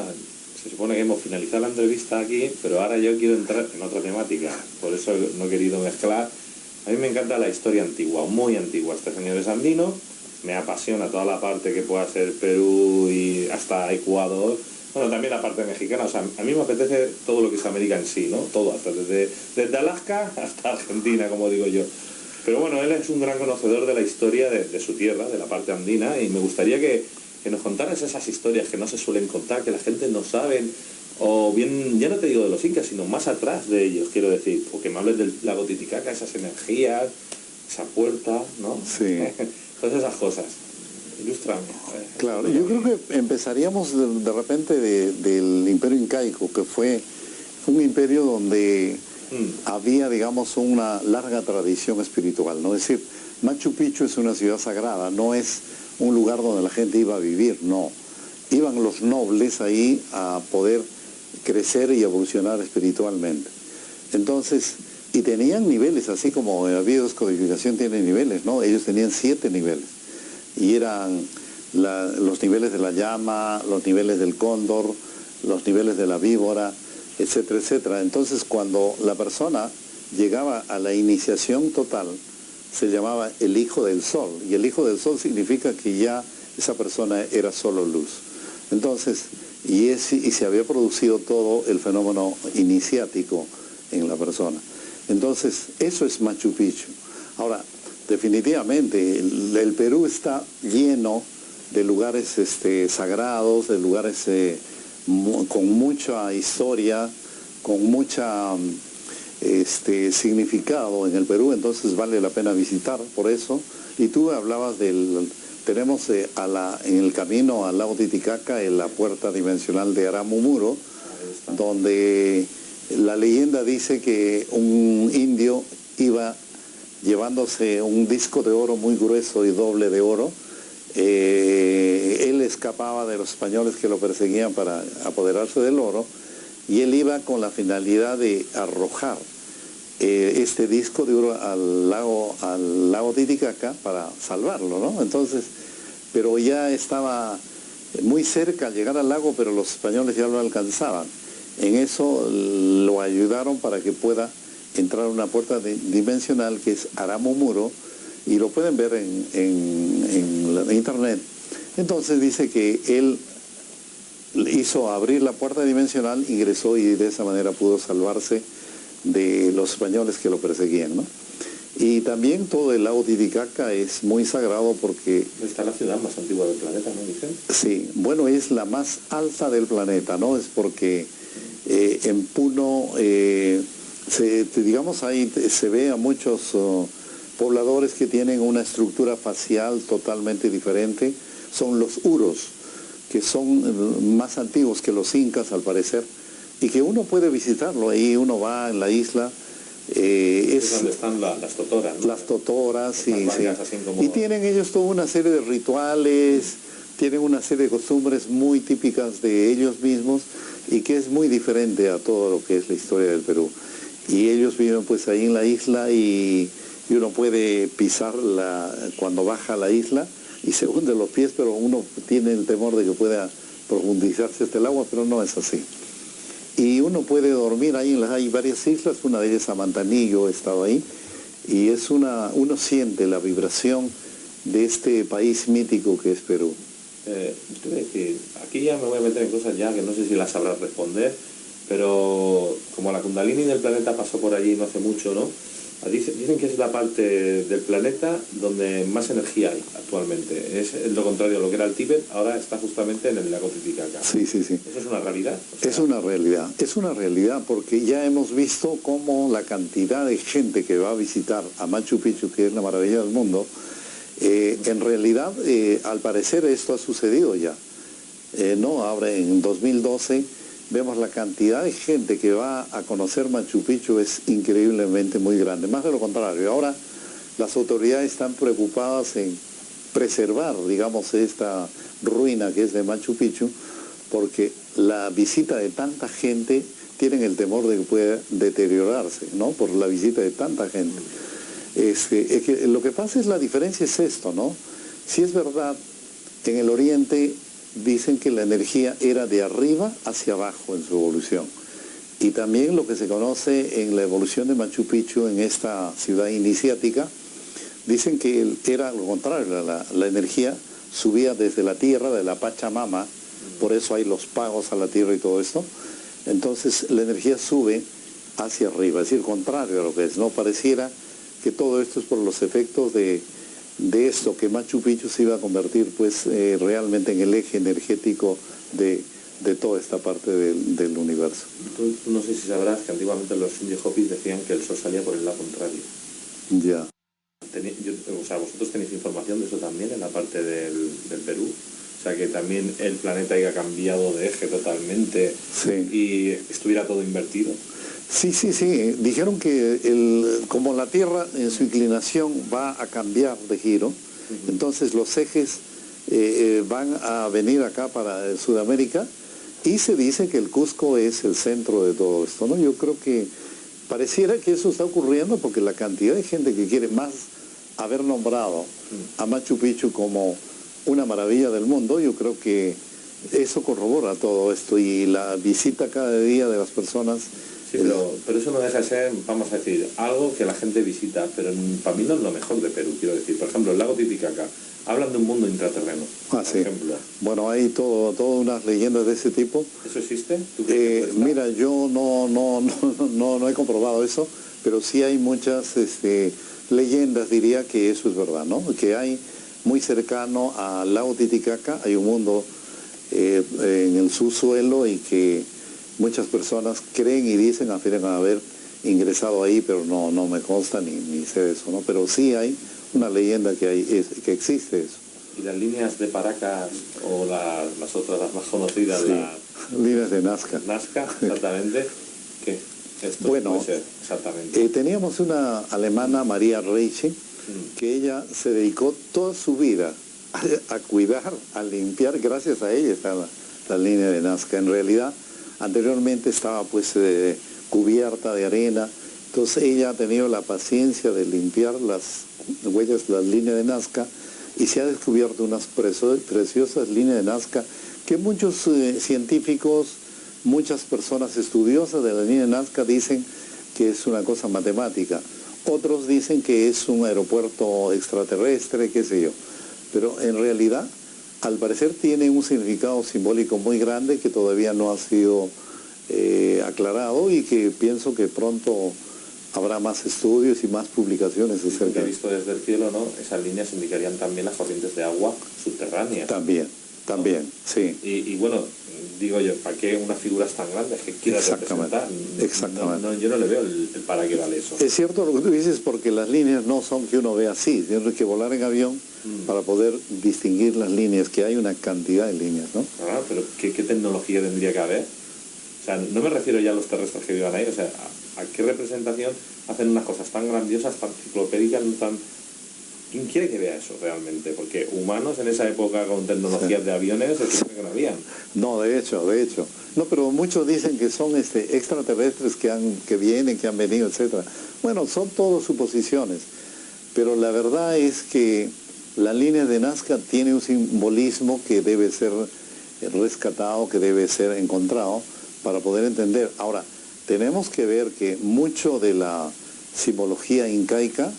se supone que hemos finalizado la entrevista aquí, pero ahora yo quiero entrar en otra temática, por eso no he querido mezclar. A mí me encanta la historia antigua, muy antigua. Este señor es andino, me apasiona toda la parte que pueda ser Perú y hasta Ecuador, bueno, también la parte mexicana. O sea, a mí me apetece todo lo que es América en sí, ¿no? Todo, hasta desde Alaska hasta Argentina, como digo yo. Pero bueno, él es un gran conocedor de la historia de su tierra, de la parte andina, y me gustaría que nos contaras esas historias que no se suelen contar, que la gente no sabe, o bien, ya no te digo de los incas, sino más atrás de ellos, quiero decir, o que me hables del lago Titicaca, esas energías, esa puerta, ¿no? Sí. Todas esas cosas. Ilústrame. Claro, yo creo que empezaríamos de repente del Imperio Incaico, que fue un imperio donde había, digamos, una larga tradición espiritual, ¿no? Es decir, Machu Picchu es una ciudad sagrada, no es un lugar donde la gente iba a vivir, no. Iban los nobles ahí a poder crecer y evolucionar espiritualmente. Entonces, y tenían niveles, así como la biodescodificación tiene niveles, ¿no? Ellos tenían 7 niveles. Y eran los niveles de la llama, los niveles del cóndor, los niveles de la víbora, etcétera, etcétera. Entonces, cuando la persona llegaba a la iniciación total, se llamaba el hijo del sol, y el hijo del sol significa que ya esa persona era solo luz. Entonces, y se había producido todo el fenómeno iniciático en la persona. Entonces, eso es Machu Picchu. Ahora, definitivamente, el Perú está lleno de lugares sagrados, de lugares con mucha historia, con mucha significado en el Perú, entonces vale la pena visitar por eso. Y tú hablabas tenemos en el camino al lago Titicaca la puerta dimensional de Aramumuro, donde la leyenda dice que un indio iba llevándose un disco de oro muy grueso y doble de oro. Él escapaba de los españoles que lo perseguían para apoderarse del oro, y él iba con la finalidad de arrojar este disco de oro al lago Titicaca para salvarlo, ¿no? Entonces, pero ya estaba muy cerca al llegar al lago, pero los españoles ya lo alcanzaban. En eso lo ayudaron para que pueda entrar a una puerta dimensional que es Aramumuro, y lo pueden ver en internet. Entonces dice que él hizo abrir la puerta dimensional, ingresó y de esa manera pudo salvarse de los españoles que lo perseguían, ¿no? Y también todo el lago Titicaca es muy sagrado porque... Está la ciudad más antigua del planeta, ¿no, dicen? Sí, bueno, es la más alta del planeta, ¿no? Es porque en Puno, digamos, ahí se ve a muchos pobladores que tienen una estructura facial totalmente diferente. Son los huros, que son más antiguos que los incas, al parecer, y que uno puede visitarlo. Ahí uno va en la isla. Es donde están las totoras, ¿no? Las totoras, sí, como... Y tienen ellos toda una serie de rituales, tienen una serie de costumbres muy típicas de ellos mismos, y que es muy diferente a todo lo que es la historia del Perú. Y ellos viven pues ahí en la isla, y uno puede pisar cuando baja a la isla, y se hunde los pies, pero uno tiene el temor de que pueda profundizarse el agua, pero no es así. Y uno puede dormir ahí, hay varias islas, una de ellas Samantanillo, he estado ahí, y uno siente la vibración de este país mítico que es Perú. Te voy a decir, aquí ya me voy a meter en cosas ya que no sé si las sabrás responder, pero como la Kundalini del planeta pasó por allí no hace mucho, ¿no? Dicen que es la parte del planeta donde más energía hay actualmente. Es lo contrario a lo que era el Tíbet, ahora está justamente en el lago Titicaca. Sí, sí, sí. ¿Eso es una realidad? O sea, es una realidad porque ya hemos visto cómo la cantidad de gente que va a visitar a Machu Picchu, que es la maravilla del mundo, en realidad, al parecer esto ha sucedido ya. No, ahora en 2012... vemos la cantidad de gente que va a conocer Machu Picchu es increíblemente muy grande. Más de lo contrario, ahora las autoridades están preocupadas en preservar, digamos, esta ruina que es de Machu Picchu, porque la visita de tanta gente tienen el temor de que pueda deteriorarse, ¿no? Por la visita de tanta gente. Lo que pasa es, la diferencia es esto, ¿no? Si es verdad, en el Oriente dicen que la energía era de arriba hacia abajo en su evolución. Y también lo que se conoce en la evolución de Machu Picchu, en esta ciudad iniciática, dicen que era lo contrario, la energía subía desde la tierra, de la Pachamama, por eso hay los pagos a la tierra y todo esto. Entonces la energía sube hacia arriba, es decir, contrario a lo que es, ¿no? Pareciera que todo esto es por los efectos de esto, que Machu Picchu se iba a convertir pues realmente en el eje energético de toda esta parte del universo. Tú no sé si sabrás que antiguamente los indios Hopis decían que el sol salía por el lado contrario. Ya. O sea, vosotros tenéis información de eso también en la parte del Perú. O sea, que también el planeta haya cambiado de eje totalmente, sí, y estuviera todo invertido. Sí, sí, sí. Dijeron que como la Tierra en su inclinación va a cambiar de giro, entonces los ejes van a venir acá para Sudamérica, y se dice que el Cusco es el centro de todo esto, ¿no? Yo creo que pareciera que eso está ocurriendo porque la cantidad de gente que quiere más haber nombrado a Machu Picchu como una maravilla del mundo. Yo creo que eso corrobora todo esto y la visita cada día de las personas. Sí, pero eso no deja de ser, vamos a decir, algo que la gente visita, pero para mí no es lo mejor de Perú, quiero decir. Por ejemplo, el lago Titicaca, hablan de un mundo intraterreno, por sí. ejemplo. Bueno, hay todas unas leyendas de ese tipo. ¿Eso existe? Mira, yo no he comprobado eso, pero sí hay muchas leyendas, diría que eso es verdad, ¿no? Que hay muy cercano al lago Titicaca, hay un mundo en el subsuelo y que muchas personas creen y dicen, afirman haber ingresado ahí, pero no me consta ni sé de eso, ¿no? Pero sí hay una leyenda que existe eso. ¿Y las líneas de Paracas o las otras, las más conocidas? Sí, líneas de Nazca. Nazca, exactamente. ¿Qué? Esto bueno, puede ser, exactamente. Teníamos una alemana, María Reiche, que ella se dedicó toda su vida a cuidar, a limpiar. Gracias a ella está la línea de Nazca. En realidad, anteriormente estaba pues cubierta de arena. Entonces ella ha tenido la paciencia de limpiar las huellas, las líneas de Nazca, y se ha descubierto unas preciosas líneas de Nazca que muchos científicos, muchas personas estudiosas de la línea de Nazca dicen que es una cosa matemática. Otros dicen que es un aeropuerto extraterrestre, qué sé yo. Pero en realidad, al parecer tiene un significado simbólico muy grande que todavía no ha sido aclarado y que pienso que pronto habrá más estudios y más publicaciones acerca de visto desde el cielo, ¿no? Esas líneas indicarían también las corrientes de agua subterráneas. También, ¿no? Sí. Y bueno, digo yo, ¿para qué unas figuras tan grandes que quieras representar? Exactamente. Yo no le veo el para qué vale eso. Es cierto lo que tú dices, porque las líneas no son que uno vea así, tienes que volar en avión para poder distinguir las líneas, que hay una cantidad de líneas, ¿no? Ah, pero ¿qué tecnología tendría que haber? O sea, no me refiero ya a los terrestres que vivan ahí, o sea, ¿a qué representación hacen unas cosas tan grandiosas, tan enciclopédicas, tan... ¿Quién quiere que vea eso realmente? Porque humanos en esa época con tecnologías de aviones, es que no habían. No, de hecho. No, pero muchos dicen que son extraterrestres que vienen, que han venido, etc. Bueno, son todas suposiciones. Pero la verdad es que la línea de Nazca tiene un simbolismo que debe ser rescatado, que debe ser encontrado para poder entender. Ahora, tenemos que ver que mucho de la simbología incaica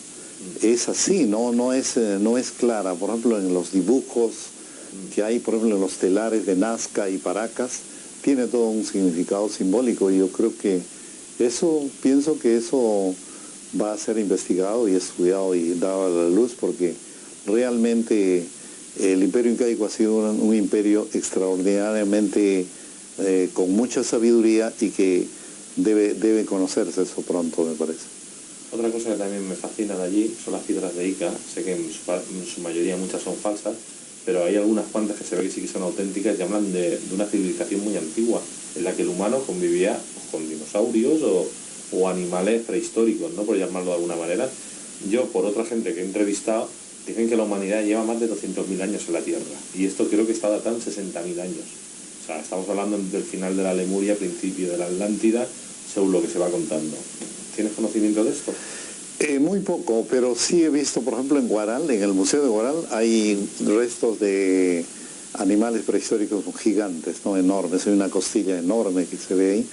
es así, no es clara. Por ejemplo, en los dibujos que hay, por ejemplo, en los telares de Nazca y Paracas, tiene todo un significado simbólico y yo creo que pienso que eso va a ser investigado y estudiado y dado a la luz, porque realmente el imperio incaico ha sido un imperio extraordinariamente con mucha sabiduría y que debe conocerse eso pronto, me parece. Otra cosa que también me fascina de allí son las piedras de Ica. Sé que en su mayoría muchas son falsas, pero hay algunas cuantas que se ve que sí que son auténticas y hablan de una civilización muy antigua, en la que el humano convivía con dinosaurios o animales prehistóricos, ¿no? Por llamarlo de alguna manera. Yo, por otra gente que he entrevistado, dicen que la humanidad lleva más de 200.000 años en la Tierra, y esto creo que está datado en 60.000 años. O sea, estamos hablando del final de la Lemuria, principio de la Atlántida, según lo que se va contando. ¿Tienes conocimiento de esto? Muy poco, pero sí he visto, por ejemplo, en Huaral, en el Museo de Huaral, hay restos de animales prehistóricos gigantes, ¿no? Enormes, hay una costilla enorme que se ve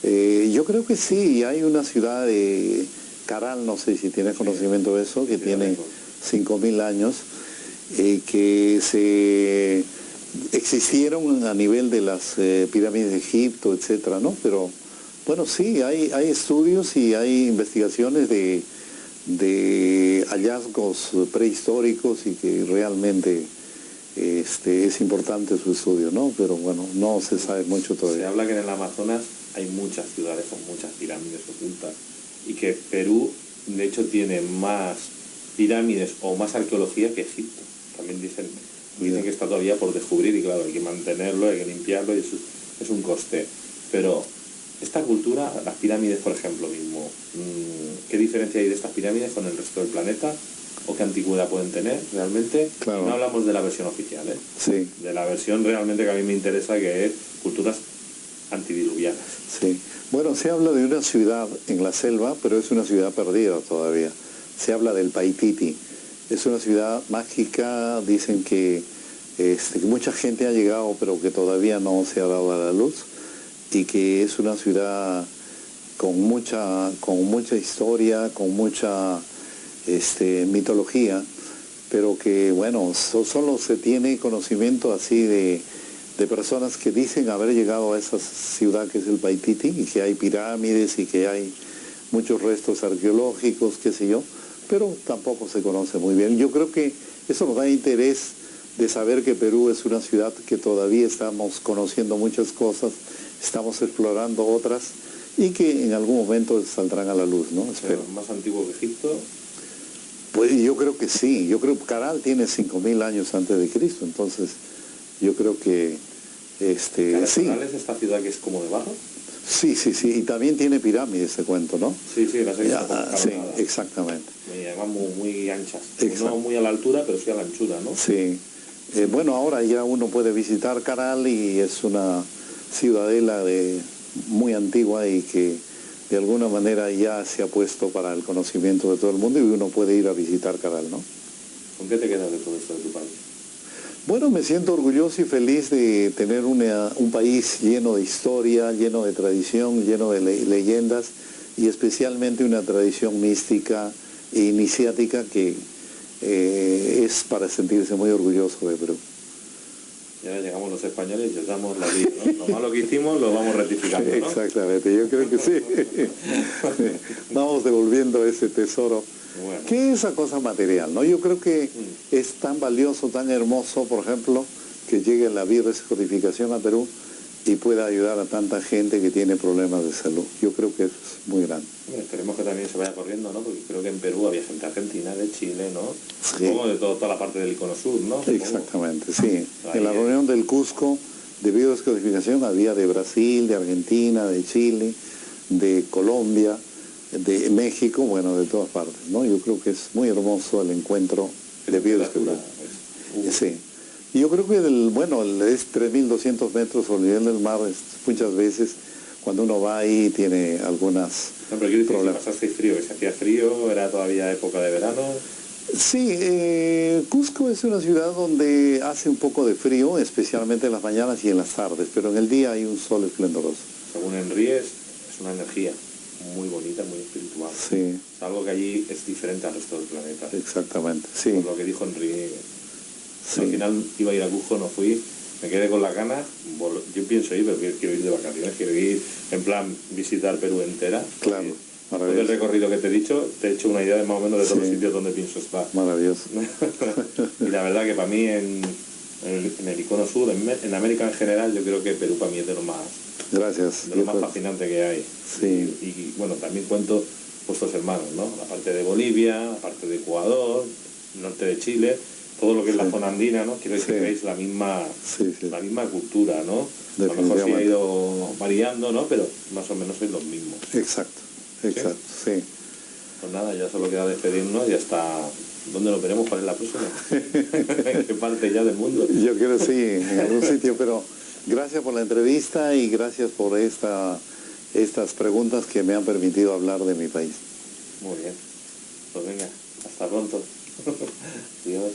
ahí. Yo creo que sí, hay una ciudad de Caral, no sé si tienes conocimiento de eso, que tiene 5.000 años, que se existieron a nivel de las pirámides de Egipto, etcétera, ¿no? Pero bueno, sí, hay estudios y hay investigaciones de hallazgos prehistóricos y que realmente es importante su estudio, ¿no? Pero bueno, no se sabe mucho todavía. Se habla que en el Amazonas hay muchas ciudades con muchas pirámides ocultas y que Perú, de hecho, tiene más pirámides o más arqueología que Egipto. También dicen que está todavía por descubrir y claro, hay que mantenerlo, hay que limpiarlo y eso es un coste. Pero esta cultura, las pirámides, por ejemplo, mismo, ¿qué diferencia hay de estas pirámides con el resto del planeta? ¿O qué antigüedad pueden tener realmente? Claro. No hablamos de la versión oficial, ¿eh? Sí. De la versión realmente que a mí me interesa, que es culturas antidiluvianas. Sí. Bueno, se habla de una ciudad en la selva, pero es una ciudad perdida todavía. Se habla del Paititi. Es una ciudad mágica, dicen que que mucha gente ha llegado, pero que todavía no se ha dado a la luz, y que es una ciudad con mucha historia, con mucha mitología, pero que, bueno, solo se tiene conocimiento así de personas que dicen haber llegado a esa ciudad que es el Paititi, y que hay pirámides y que hay muchos restos arqueológicos, qué sé yo, pero tampoco se conoce muy bien. Yo creo que eso nos da interés de saber que Perú es una ciudad que todavía estamos conociendo muchas cosas, estamos explorando otras, y que en algún momento saldrán a la luz, ¿no? Espero. ¿Más antiguo que Egipto? Pues yo creo que sí, yo creo que Caral tiene 5.000 años antes de Cristo, entonces yo creo que sí. ¿Caral es esta ciudad que es como de barro? Sí, y también tiene pirámides, te cuento, ¿no? Sí, las he visto sí, exactamente. Además muy anchas, Exacto. no muy a la altura, pero sí a la anchura, ¿no? Sí. Bueno, ahora ya uno puede visitar Caral, y es una ciudadela muy antigua, y que de alguna manera ya se ha puesto para el conocimiento de todo el mundo, y uno puede ir a visitar Caral, ¿no? ¿Con qué te quedas de todo esto de tu país? Bueno, me siento orgulloso y feliz de tener un país lleno de historia, lleno de tradición, lleno de leyendas, y especialmente una tradición mística e iniciática que es para sentirse muy orgulloso de Perú. Y ahora llegamos los españoles y les damos la vida, ¿no? Lo malo que hicimos lo vamos rectificando, ¿no? Exactamente, yo creo que sí. Vamos devolviendo ese tesoro. Bueno. ¿Qué es esa cosa material, no? Yo creo que es tan valioso, tan hermoso, por ejemplo, que llegue la biodescodificación a Perú y pueda ayudar a tanta gente que tiene problemas de salud. Yo creo que es muy grande. Bueno, esperemos que también se vaya corriendo, ¿no? Porque creo que en Perú había gente argentina, de Chile, ¿no? Sí. Como de toda la parte del Icono Sur, ¿no? Exactamente, sí. Ahí en la reunión del Cusco de biodescodificación había de Brasil, de Argentina, de Chile, de Colombia, de México, bueno, de todas partes, ¿no? Yo creo que es muy hermoso el encuentro de biodescodificación. Sí. Y yo creo que es 3.200 metros sobre el nivel del mar. Muchas veces cuando uno va ahí tiene algunas pero quiero decir, problemas. Si pasaste frío, que se hacía frío, era todavía época de verano. Sí, Cusco es una ciudad donde hace un poco de frío, especialmente en las mañanas y en las tardes, pero en el día hay un sol esplendoroso. Según Enríes, es una energía muy bonita, muy espiritual. Sí. Es algo que allí es diferente al resto del planeta. Exactamente, sí. Por lo que dijo Enríes. Sí. Al final iba a ir a Cusco, no fui, me quedé con la gana. Yo pienso ir, pero quiero ir de vacaciones, quiero ir en plan visitar Perú entera. Claro. Todo el recorrido que te he dicho, te he hecho una idea de más o menos de todos los sitios donde pienso estar. Maravilloso. Y la verdad que para mí en el Icono Sur, en América en general, yo creo que Perú para mí es de lo más, fascinante que hay. Sí. Y bueno, también cuento vuestros hermanos, ¿no? La parte de Bolivia, la parte de Ecuador, el norte de Chile, todo lo que es la zona andina, ¿no? Quiero decir que veis la misma cultura, ¿no? A lo mejor sí ha ido variando, ¿no? Pero más o menos es lo mismo. Exacto, sí. Pues nada, ya solo queda despedirnos y hasta dónde nos veremos, ¿cuál es la próxima? ¿En qué parte ya del mundo? Yo creo sí, en algún sitio, pero gracias por la entrevista y gracias por estas preguntas que me han permitido hablar de mi país. Muy bien. Pues venga, hasta pronto. Adiós.